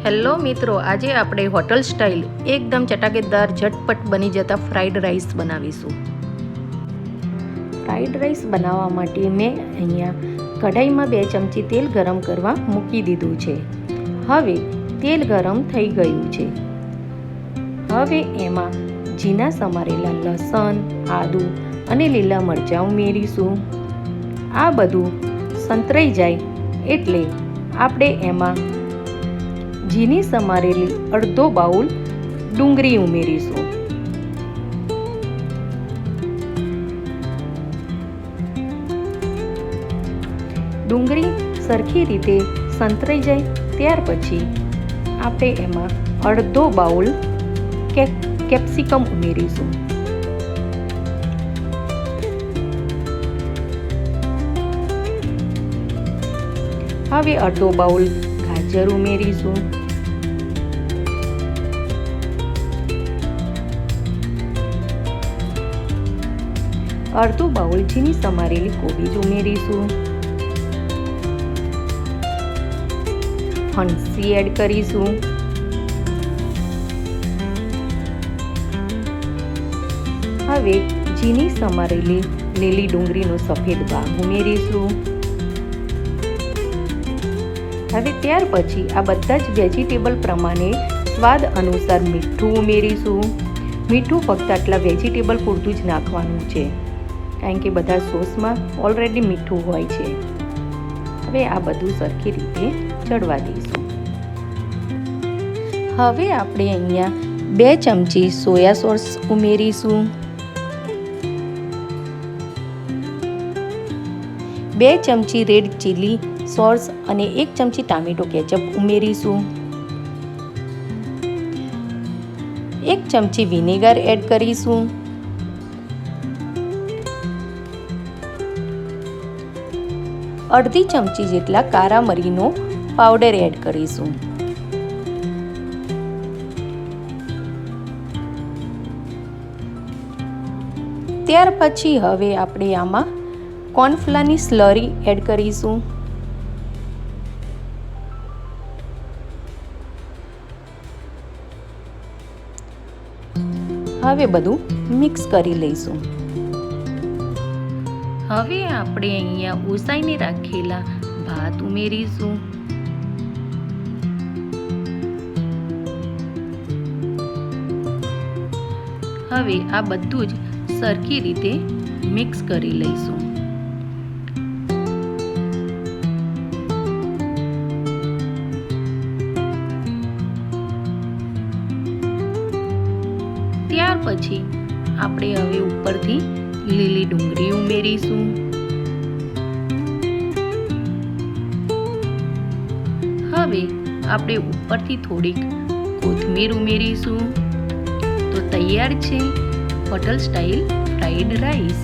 Hello મિત્રો, આજે આપણે હોટલ સ્ટાઇલ એકદમ ચટાકેદાર ઝટપટ બની જતા ફ્રાઈડ રાઈસ બનાવીશું। ફ્રાઈડ રાઈસ બનાવવા માટે મેં અહીંયા કઢાઈમાં 2 ચમચી તેલ ગરમ કરવા મૂકી દીધું છે। હવે તેલ ગરમ થઈ ગયું છે। હવે એમાં ઝીણા સમારેલા લસણ, આદુ અને લીલા મરચાં ઉમેરીશું। આ બધું સંતરાઈ જાય એટલે આપણે એમાં ઝીણી સમારેલી અડધો બાઉલ ડુંગળી ઉમેરીશું। ડુંગળી સરખી રીતે સંતરાઈ જાય ત્યાર પછી આપણે એમાં અડધો બાઉલ કેપ્સિકમ ઉમેરીશું। હવે અડધો બાઉલ ગાજર ઉમેરીશું। અડધો બાઉલ ઝીણી સમારેલી કોબીજ ઉમેરીશું। ફણસી એડ કરીશું। હવે ઝીણી સમારેલી લીલી ડુંગળીનો સફેદ ભાગ ઉમેરીશું। હવે ત્યાર પછી આ બધા જ વેજીટેબલ પ્રમાણે સ્વાદ અનુસાર મીઠું ઉમેરીશું। મીઠું ફક્ત આટલા વેજીટેબલ પૂરતું જ નાખવાનું છે, કારણ કે બધા સોસમાં ઓલરેડી મીઠું હોય છે। હવે આ બધું સરખી રીતે ચડવા દઈશું। હવે આપણે અહીંયા 2 ચમચી સોયા સોસ ઉમેરીશું। 2 ચમચી રેડ ચીલી સોસ અને 1 ચમચી ટામેટો કેચઅપ ઉમેરીશું। 1 ચમચી વિનેગર એડ કરીશું। અડધી ચમચી જેટલા કારા મરીનો પાવડર એડ કરીશું। ત્યાર પછી હવે આપણે આમાં કોર્નફ્લાવરની સ્લરી એડ કરીશું। હવે બધું મિક્સ કરી લઈશું। હવે આપણે અહીંયા ઓસાઈને રાખેલા ભાત ઉમેરીશું। હવે આ બધું જ સરખી રીતે મિક્સ કરી લઈશું। ત્યાર પછી આપણે હવે ઉપરથી લીલી ડુંગળી ઉમેરીશું। હવે આપણે ઉપરથી થોડીક કોથમીર ઉમેરીશું। તો તૈયાર છે હોટલ સ્ટાઇલ ફ્રાઈડ રાઈસ।